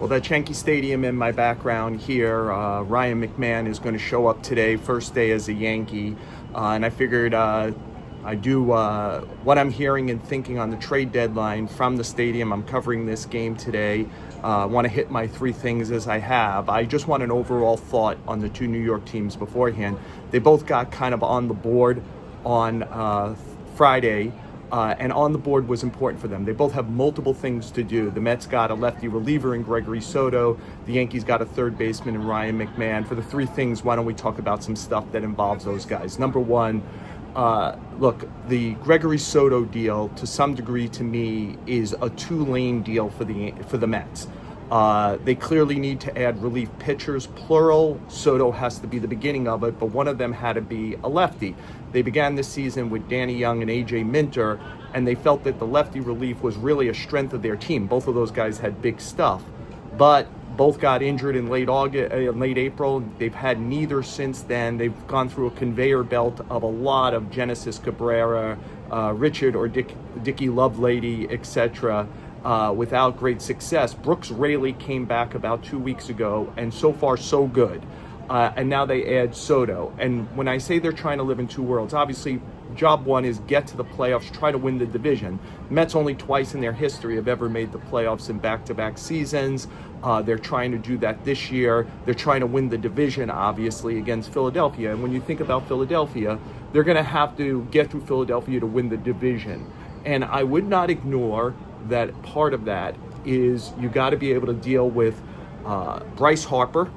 Well, that's Yankee Stadium in my background here. Ryan McMahon is going to show up today, first day as a Yankee. And I figured I do what I'm hearing and thinking on the trade deadline from the stadium. I'm covering this game today. I want to hit my three things as I have. I just want an overall thought on the two New York teams beforehand. They both got kind of on the board on Friday. And on the board was important for them. They both have multiple things to do. The Mets got a lefty reliever in Gregory Soto. The Yankees got a third baseman in Ryan McMahon. For the three things, why don't we talk about some stuff that involves those guys? Number one, look, the Gregory Soto deal, to some degree, to me, is a two-lane deal for the Mets. They clearly need to add relief pitchers, plural. Soto has to be the beginning of it, but one of them had to be a lefty. They began this season with Danny Young and A.J. Minter, and they felt that the lefty relief was really a strength of their team. Both of those guys had big stuff, but both got injured in late April. They've had neither since then. They've gone through a conveyor belt of a lot of Genesis Cabrera, Richard or Dickie Lovelady, etc., without great success. Brooks Raley came back about 2 weeks ago, and so far so good. And now they add Soto. And when I say they're trying to live in two worlds, obviously job one is get to the playoffs, try to win the division. Mets only twice in their history have ever made the playoffs in back-to-back seasons. They're trying to do that this year. They're trying to win the division, obviously, against Philadelphia. And when you think about Philadelphia, they're going to have to get through Philadelphia to win the division. And I would not ignore that part of that is you got to be able to deal with Bryce Harper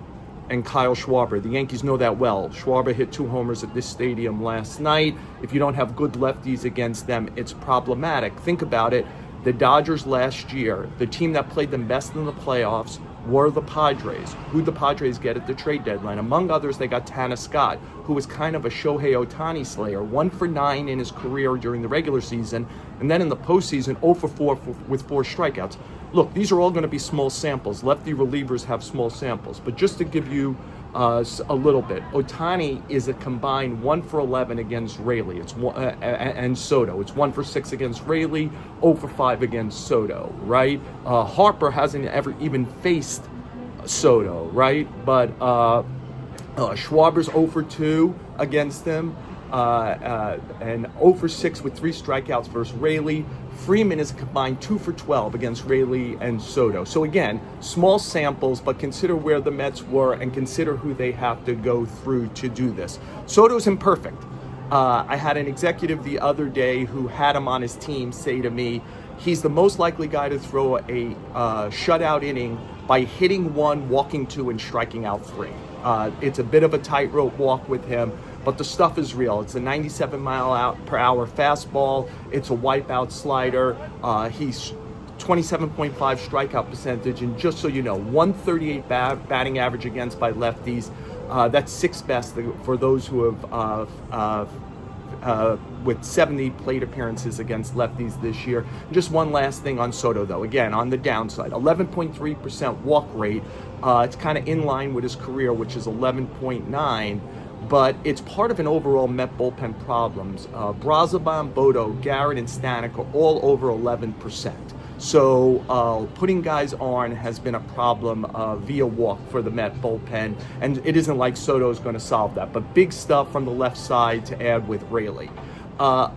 and Kyle Schwarber. The Yankees know that well. Schwarber hit 2 homers at this stadium last night. If you don't have good lefties against them, it's problematic. Think about it. The Dodgers last year, the team that played them best in the playoffs were the Padres. Who'd the Padres get at the trade deadline? Among others, they got Tanner Scott, who was kind of a Shohei Ohtani slayer, 1 for 9 in his career during the regular season, and then in the postseason, 0 for 4 with 4 strikeouts. Look, these are all going to be small samples. Lefty relievers have small samples, but just to give you a little bit, Ohtani is a combined 1 for 11 against Raley. And Soto. It's 1 for 6 against Raley, 0 for 5 against Soto, right? Harper hasn't ever even faced Soto, right? But Schwarber's 0 for 2 against him, and 0 for 6 with 3 strikeouts versus Raley. Freeman is a combined 2 for 12 against Raley and Soto. So again, small samples, but consider where the Mets were and consider who they have to go through to do this. Soto's imperfect. I had an executive the other day who had him on his team say to me, he's the most likely guy to throw a shutout inning by hitting 1, walking 2, and striking out 3. It's a bit of a tightrope walk with him, but the stuff is real. It's a 97-mile-per-hour fastball. It's a wipeout slider. He's 27.5 strikeout percentage, and just so you know, 138 batting average against by lefties. That's 6th best for those who have with 70 plate appearances against lefties this year. Just one last thing on Soto, though. Again, on the downside, 11.3% walk rate. It's kind of in line with his career, which is 11.9. But it's part of an overall Met bullpen problems. Brazoban, Bodo, Garrett, and Stanek are all over 11%. So putting guys on has been a problem via walk for the Met bullpen, and it isn't like Soto is going to solve that. But big stuff from the left side to add with Raley.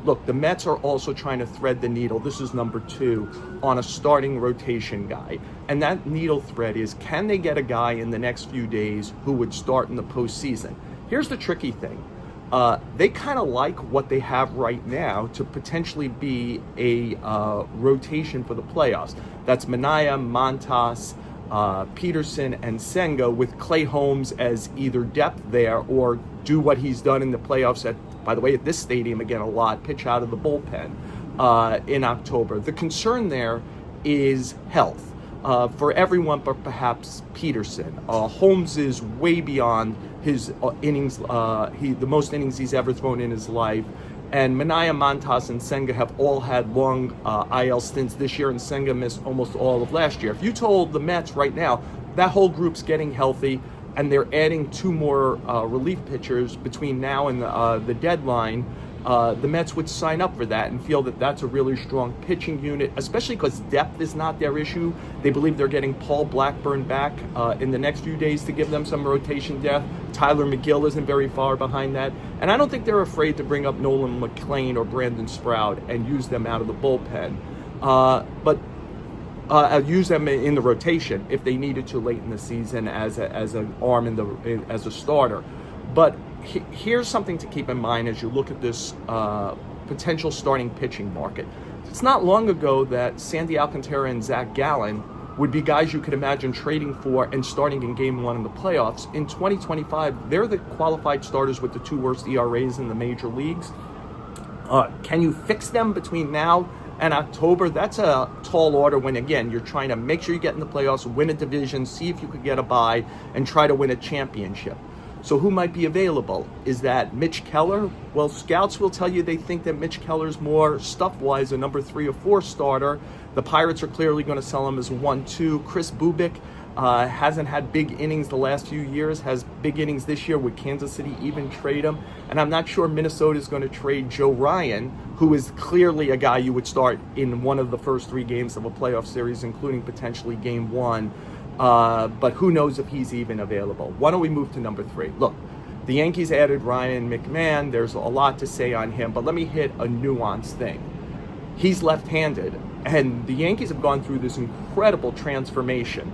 Look, the Mets are also trying to thread the needle. This is number 2 on a starting rotation guy. And that needle thread is, can they get a guy in the next few days who would start in the postseason? Here's the tricky thing. They kind of like what they have right now to potentially be a rotation for the playoffs. That's Manaea, Montas, Peterson, and Senga, with Clay Holmes as either depth there or do what he's done in the playoffs by the way, at this stadium again a lot, pitch out of the bullpen in October. The concern there is health. For everyone but perhaps Peterson. Holmes is way beyond his innings, the most innings he's ever thrown in his life. And Manaea, Montas, and Senga have all had long IL stints this year, and Senga missed almost all of last year. If you told the Mets right now, that whole group's getting healthy, and they're adding 2 more relief pitchers between now and the deadline, the Mets would sign up for that and feel that that's a really strong pitching unit, especially because depth is not their issue. They believe they're getting Paul Blackburn back in the next few days to give them some rotation depth. Tyler McGill isn't very far behind that. And I don't think they're afraid to bring up Nolan McLean or Brandon Sprout and use them out of the bullpen. But use them in the rotation if they needed to late in the season as an arm as a starter. But here's something to keep in mind as you look at this potential starting pitching market. It's not long ago that Sandy Alcantara and Zach Gallen would be guys you could imagine trading for and starting in Game 1 in the playoffs. In 2025, they're the qualified starters with the 2 worst ERAs in the major leagues. Can you fix them between now and October? That's a tall order when, again, you're trying to make sure you get in the playoffs, win a division, see if you could get a bye, and try to win a championship. So who might be available? Is that Mitch Keller? Well, scouts will tell you they think that Mitch Keller's more stuff-wise a number 3 or 4 starter. The Pirates are clearly going to sell him as a 1-2. Chris Bubic hasn't had big innings the last few years, has big innings this year. Would Kansas City even trade him? And I'm not sure Minnesota is going to trade Joe Ryan, who is clearly a guy you would start in one of the first 3 games of a playoff series, including potentially Game 1. But who knows if he's even available. Why don't we move to number 3? Look, the Yankees added Ryan McMahon. There's a lot to say on him, but let me hit a nuanced thing. He's left-handed, and the Yankees have gone through this incredible transformation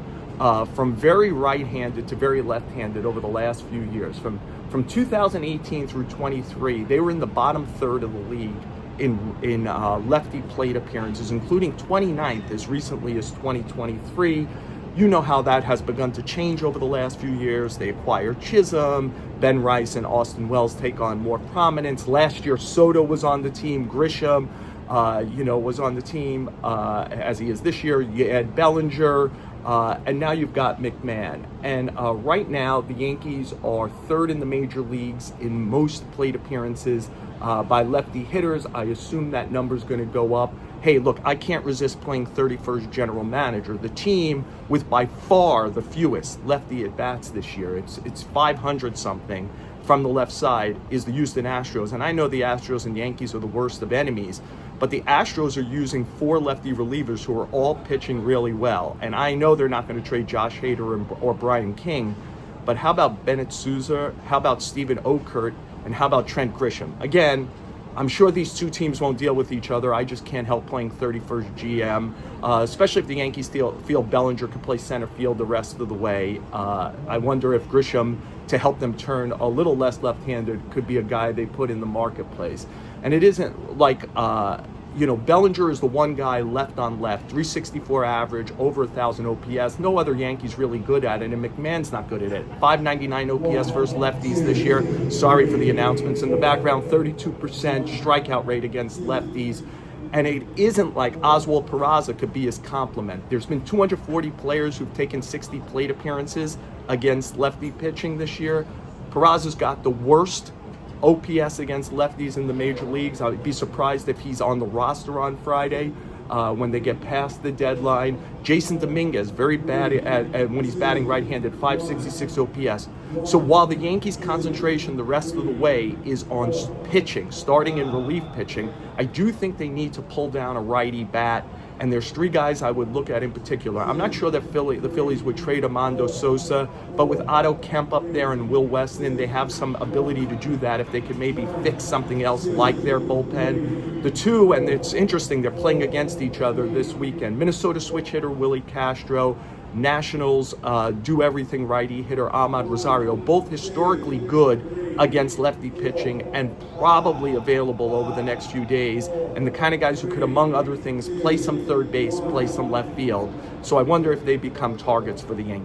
from very right-handed to very left-handed over the last few years. From 2018 through 23, they were in the bottom third of the league in lefty plate appearances, including 29th as recently as 2023. You know how that has begun to change over the last few years. They acquired Chisholm, Ben Rice and Austin Wells take on more prominence. Last year, Soto was on the team, Grisham, was on the team as he is this year. You add Bellinger, and now you've got McMahon. And right now, the Yankees are 3rd in the major leagues in most plate appearances by lefty hitters. I assume that number's going to go up. Hey, look, I can't resist playing 31st general manager. The team with by far the fewest lefty at-bats this year, it's 500 something from the left side, is the Houston Astros. And I know the Astros and Yankees are the worst of enemies, but the Astros are using 4 lefty relievers who are all pitching really well. And I know they're not going to trade Josh Hader or Brian King, but how about Bennett Sousa? How about Steven Okert? And how about Trent Grisham? Again, I'm sure these 2 teams won't deal with each other. I just can't help playing 31st GM, especially if the Yankees feel Bellinger could play center field the rest of the way. I wonder if Grisham, to help them turn a little less left-handed, could be a guy they put in the marketplace. And it isn't like, Bellinger is the one guy left on left, 364 average, over 1,000 OPS. No other Yankees really good at it, and McMahon's not good at it. 599 OPS versus lefties this year. Sorry for the announcements in the background. 32% strikeout rate against lefties. And it isn't like Oswald Peraza could be his complement. There's been 240 players who've taken 60 plate appearances against lefty pitching this year. Peraza's got the worst OPS against lefties in the major leagues. I'd be surprised if he's on the roster on Friday when they get past the deadline. Jason Dominguez, very bad at when he's batting right-handed, 566 OPS. So while the Yankees' concentration the rest of the way is on pitching, starting and relief pitching, I do think they need to pull down a righty bat. And there's 3 guys I would look at in particular. I'm not sure that the Phillies would trade Armando Sosa, but with Otto Kemp up there and Will Weston, they have some ability to do that if they could maybe fix something else like their bullpen. The 2, and it's interesting, they're playing against each other this weekend. Minnesota switch hitter Willie Castro, Nationals do everything righty hitter Ahmad Rosario, both historically good against lefty pitching and probably available over the next few days, and the kind of guys who could, among other things, play some third base, play some left field. So I wonder if they become targets for the Yankees.